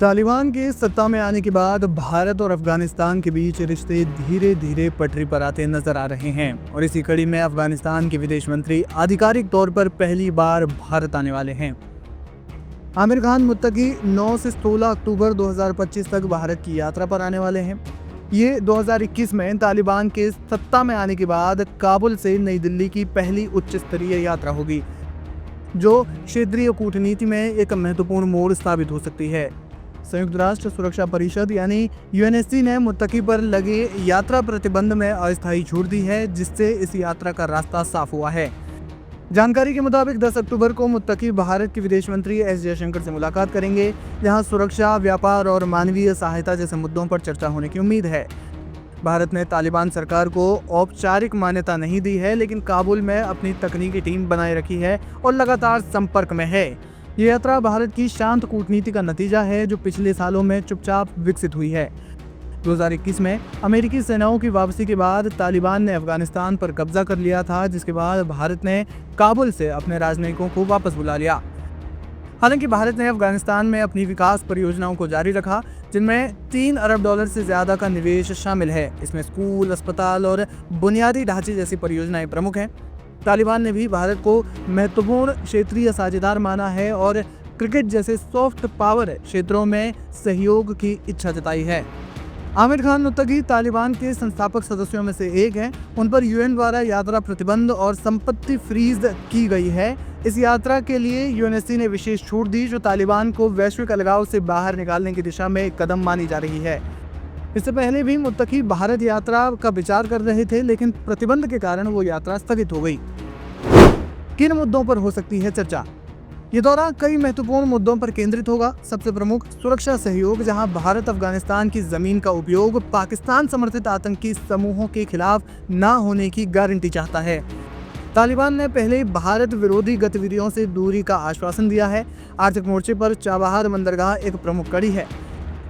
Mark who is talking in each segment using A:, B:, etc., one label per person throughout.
A: तालिबान के सत्ता में आने के बाद भारत और अफगानिस्तान के बीच रिश्ते धीरे धीरे पटरी पर आते नजर आ रहे हैं और इसी कड़ी में अफगानिस्तान के विदेश मंत्री आधिकारिक तौर पर पहली बार भारत आने वाले हैं। आमिर खान मुत्तकी 9 से 16 अक्टूबर 2025 तक भारत की यात्रा पर आने वाले हैं। ये 2021 में तालिबान के सत्ता में आने के बाद काबुल से नई दिल्ली की पहली उच्च स्तरीय यात्रा होगी, जो क्षेत्रीय कूटनीति में एक महत्वपूर्ण मोड़ साबित हो सकती है। संयुक्त राष्ट्र सुरक्षा परिषद यानी यूएनएससी ने मुत्तकी पर लगे यात्रा प्रतिबंध में अस्थायी छूट दी है, जिससे इस यात्रा का रास्ता साफ हुआ है। जानकारी के मुताबिक 10 अक्टूबर को मुत्तकी भारत के विदेश मंत्री एस जयशंकर से मुलाकात करेंगे, जहां सुरक्षा, व्यापार और मानवीय सहायता जैसे मुद्दों पर चर्चा होने की उम्मीद है। भारत ने तालिबान सरकार को औपचारिक मान्यता नहीं दी है, लेकिन काबुल में अपनी तकनीकी टीम बनाए रखी है और लगातार संपर्क में है। ये यात्रा भारत की शांत कूटनीति का नतीजा है, जो पिछले सालों में चुपचाप विकसित हुई है। 2021 में अमेरिकी सेनाओं की वापसी के बाद तालिबान ने अफगानिस्तान पर कब्जा कर लिया था, जिसके बाद भारत ने काबुल से अपने राजनयिकों को वापस बुला लिया। हालांकि भारत ने अफगानिस्तान में अपनी विकास परियोजनाओं को जारी रखा, जिनमें $3 अरब से ज्यादा का निवेश शामिल है। इसमें स्कूल, अस्पताल और बुनियादी ढांचे जैसी परियोजनाएं प्रमुख हैं। तालिबान ने भी भारत को महत्वपूर्ण क्षेत्रीय साझेदार माना है और क्रिकेट जैसे सॉफ्ट पावर क्षेत्रों में सहयोग की इच्छा जताई है। आमिर खान मुत्तकी तालिबान के संस्थापक सदस्यों में से एक हैं। उन पर यूएन द्वारा यात्रा प्रतिबंध और संपत्ति फ्रीज की गई है। इस यात्रा के लिए यूएनएससी ने विशेष छूट दी, जो तालिबान को वैश्विक अलगाव से बाहर निकालने की दिशा में एक कदम मानी जा रही है। इससे पहले भी मुत्तकी भारत यात्रा का विचार कर रहे थे, लेकिन प्रतिबंध के कारण वो यात्रा स्थगित हो गई। किन मुद्दों पर हो सकती है चर्चा? ये दौरा कई महत्वपूर्ण मुद्दों पर केंद्रित होगा। सबसे प्रमुख सुरक्षा सहयोग, जहां भारत अफगानिस्तान की जमीन का उपयोग पाकिस्तान समर्थित आतंकी समूहों के खिलाफ न होने की गारंटी चाहता है। तालिबान ने पहले भारत विरोधी गतिविधियों से दूरी का आश्वासन दिया है। आर्थिक मोर्चे पर चाबहार बंदरगाह एक प्रमुख कड़ी है।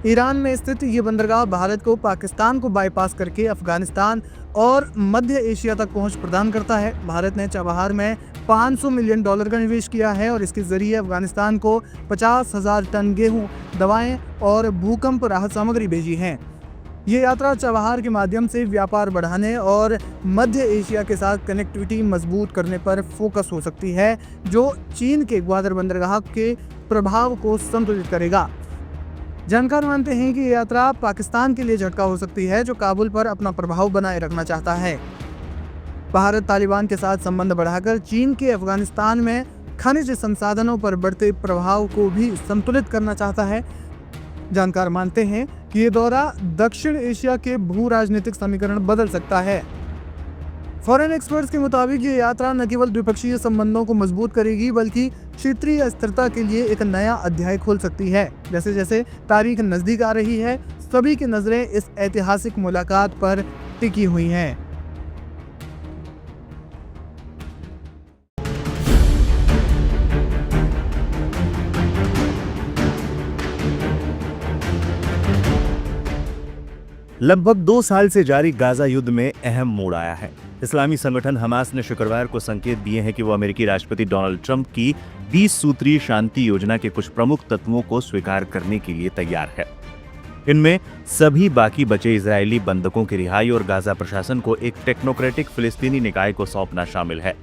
A: ईरान में स्थित ये बंदरगाह भारत को पाकिस्तान को बाईपास करके अफगानिस्तान और मध्य एशिया तक पहुंच प्रदान करता है। भारत ने चाबहार में $500 मिलियन का निवेश किया है और इसके जरिए अफगानिस्तान को 50,000 टन गेहूं, दवाएं और भूकंप राहत सामग्री भेजी है। ये यात्रा चाबहार के माध्यम से व्यापार बढ़ाने और मध्य एशिया के साथ कनेक्टिविटी मजबूत करने पर फोकस हो सकती है, जो चीन के ग्वादर बंदरगाह के प्रभाव को संतुलित करेगा। जानकार मानते हैं कि ये यात्रा पाकिस्तान के लिए झटका हो सकती है, जो काबुल पर अपना प्रभाव बनाए रखना चाहता है। भारत तालिबान के साथ संबंध बढ़ाकर चीन के अफगानिस्तान में खनिज संसाधनों पर बढ़ते प्रभाव को भी संतुलित करना चाहता है। जानकार मानते हैं कि ये दौरा दक्षिण एशिया के भू राजनीतिक समीकरण बदल सकता है। फॉरेन एक्सपर्ट्स के मुताबिक ये यात्रा न केवल द्विपक्षीय संबंधों को मजबूत करेगी, बल्कि क्षेत्रीय स्थिरता के लिए एक नया अध्याय खोल सकती है। जैसे जैसे तारीख नजदीक आ रही है, सभी की नजरें इस ऐतिहासिक मुलाकात पर टिकी हुई हैं।
B: लगभग 2 साल से जारी गाजा युद्ध में अहम मोड़ आया है। इस्लामी संगठन हमास ने शुक्रवार को संकेत दिए हैं कि वो अमेरिकी राष्ट्रपति डोनाल्ड ट्रंप की 20 सूत्रीय शांति योजना के कुछ प्रमुख तत्वों को स्वीकार करने के लिए तैयार है। इनमें सभी बाकी बचे इजरायली बंधकों की रिहाई और गाजा प्रशासन को एक टेक्नोक्रेटिक फिलिस्तीनी निकाय को सौंपना शामिल है।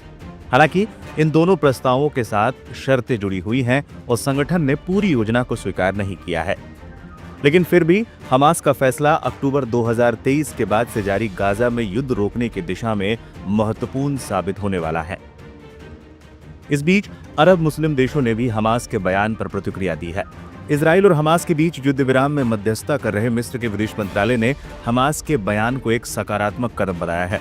B: हालांकि इन दोनों प्रस्तावों के साथ शर्तें जुड़ी हुई हैं और संगठन ने पूरी योजना को स्वीकार नहीं किया है। लेकिन फिर भी हमास का फैसला अक्टूबर 2023 के बाद से जारी गाजा में युद्ध रोकने की दिशा में महत्वपूर्ण साबित होने वाला है। इस बीच अरब मुस्लिम देशों ने भी हमास के बयान पर प्रतिक्रिया दी है। इजराइल और हमास के बीच युद्ध विराम में मध्यस्थता कर रहे मिस्र के विदेश मंत्रालय ने हमास के बयान को एक सकारात्मक कदम बताया है।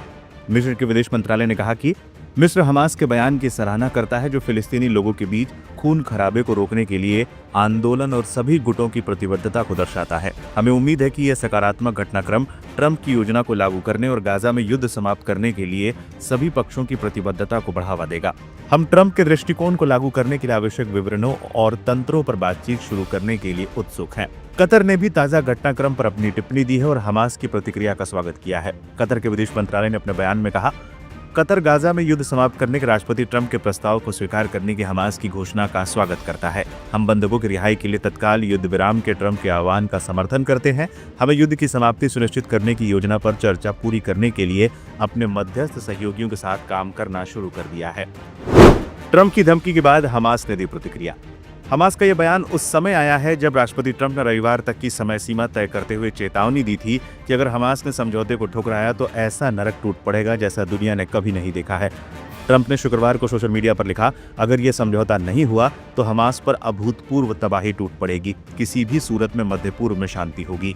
B: मिस्र के विदेश मंत्रालय ने कहा कि मिस्र हमास के बयान की सराहना करता है, जो फिलिस्तीनी लोगों के बीच खून खराबे को रोकने के लिए आंदोलन और सभी गुटों की प्रतिबद्धता को दर्शाता है। हमें उम्मीद है कि यह सकारात्मक घटनाक्रम ट्रंप की योजना को लागू करने और गाजा में युद्ध समाप्त करने के लिए सभी पक्षों की प्रतिबद्धता को बढ़ावा देगा। हम ट्रंप के दृष्टिकोण को लागू करने के लिए आवश्यक विवरणों और तंत्रों पर बातचीत शुरू करने के लिए उत्सुक हैं। कतर ने भी ताजा घटनाक्रम पर अपनी टिप्पणी दी है और हमास की प्रतिक्रिया का स्वागत किया है। कतर के विदेश मंत्रालय ने अपने बयान में कहा, कतर गाजा में युद्ध समाप्त करने के राष्ट्रपति ट्रंप के प्रस्ताव को स्वीकार करने की हमास की घोषणा का स्वागत करता है। हम बंधकों की रिहाई के लिए तत्काल युद्ध विराम के ट्रंप के आह्वान का समर्थन करते हैं। हमें युद्ध की समाप्ति सुनिश्चित करने की योजना पर चर्चा पूरी करने के लिए अपने मध्यस्थ सहयोगियों के साथ काम करना शुरू कर दिया है। ट्रंप की धमकी के बाद हमास ने दी प्रतिक्रिया। हमास का यह बयान उस समय आया है जब राष्ट्रपति ट्रंप ने रविवार तक की समय सीमा तय करते हुए चेतावनी दी थी कि अगर हमास ने समझौते को ठुकराया तो ऐसा नरक टूट पड़ेगा जैसा दुनिया ने कभी नहीं देखा है। ट्रंप ने शुक्रवार को सोशल मीडिया पर लिखा, अगर यह समझौता नहीं हुआ तो हमास पर अभूतपूर्व तबाही टूट पड़ेगी। किसी भी सूरत में मध्य पूर्व में शांति होगी।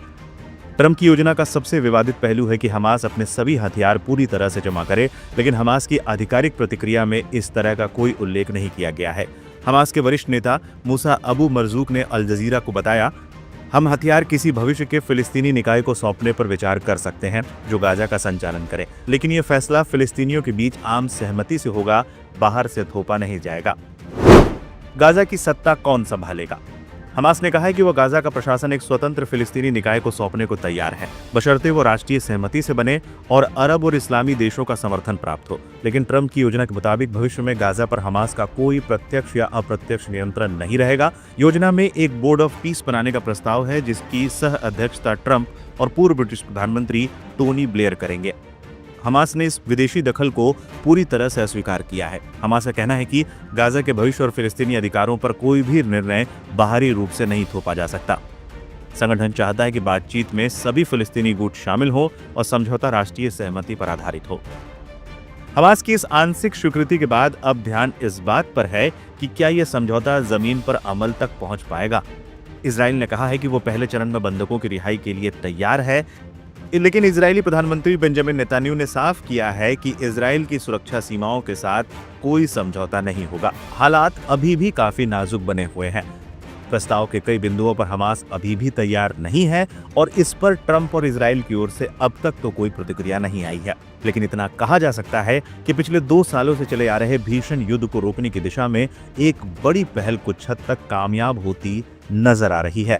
B: ट्रंप की योजना का सबसे विवादित पहलू है कि हमास अपने सभी हथियार पूरी तरह से जमा करे, लेकिन हमास की आधिकारिक प्रतिक्रिया में इस तरह का कोई उल्लेख नहीं किया गया है। हमास के वरिष्ठ नेता मूसा अबू मरजूक ने अल जजीरा को बताया, हम हथियार किसी भविष्य के फिलिस्तीनी निकाय को सौंपने पर विचार कर सकते हैं जो गाजा का संचालन करे, लेकिन यह फैसला फिलिस्तीनियों के बीच आम सहमति से होगा, बाहर से थोपा नहीं जाएगा। गाजा की सत्ता कौन संभालेगा? हमास ने कहा है कि वह गाजा का प्रशासन एक स्वतंत्र फिलिस्तीनी निकाय को सौंपने को तैयार है, बशर्ते वो राष्ट्रीय सहमति से बने और अरब और इस्लामी देशों का समर्थन प्राप्त हो। लेकिन ट्रंप की योजना के मुताबिक भविष्य में गाजा पर हमास का कोई प्रत्यक्ष या अप्रत्यक्ष नियंत्रण नहीं रहेगा। योजना में एक बोर्ड ऑफ पीस बनाने का प्रस्ताव है जिसकी सह अध्यक्षता ट्रंप और पूर्व ब्रिटिश प्रधानमंत्री टोनी ब्लेयर करेंगे। हमास ने इस विदेशी दखल को पूरी तरह से अस्वीकार किया है। हमास का कहना है कि गाजा के भविष्य और फिलिस्तीनी अधिकारों पर कोई भी निर्णय बाहरी रूप से नहीं थोपा जा सकता। संगठन चाहता है कि बातचीत में सभी फिलिस्तीनी गुट शामिल हो और समझौता राष्ट्रीय सहमति पर आधारित हो। हमास की इस आंशिक स्वीकृति के बाद अब ध्यान इस बात पर है कि क्या यह समझौता जमीन पर अमल तक पहुंच पाएगा। इजराइल ने कहा है कि वो पहले चरण में बंधकों की रिहाई के लिए तैयार है, लेकिन इजरायली प्रधानमंत्री बेंजामिन नेतन्याहू ने साफ किया है कि इजराइल की सुरक्षा सीमाओं के साथ कोई समझौता नहीं होगा। हालात अभी भी काफी नाजुक बने हुए हैं। प्रस्ताव के कई बिंदुओं पर हमास अभी भी तैयार नहीं है और इस पर ट्रंप और इजराइल की ओर से अब तक तो कोई प्रतिक्रिया नहीं आई है। लेकिन इतना कहा जा सकता है कि पिछले 2 सालों से चले आ रहे भीषण युद्ध को रोकने की दिशा में एक बड़ी पहल कुछ हद तक कामयाब होती नजर आ रही है।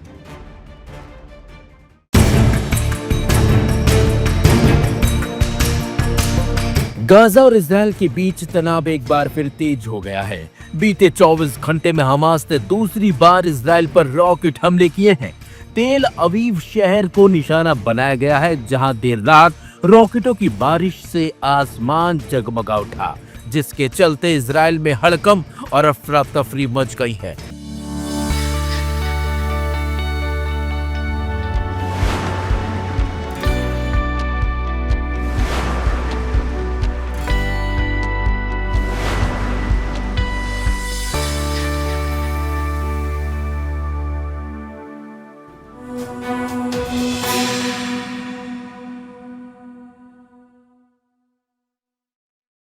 C: गाजा और इजराइल के बीच तनाव एक बार फिर तेज हो गया है। बीते 24 घंटे में हमास ने दूसरी बार इजराइल पर रॉकेट हमले किए हैं। तेल अवीव शहर को निशाना बनाया गया है, जहां देर रात रॉकेटों की बारिश से आसमान जगमगा उठा, जिसके चलते इजराइल में हड़कंप और अफरा तफरी मच गई है।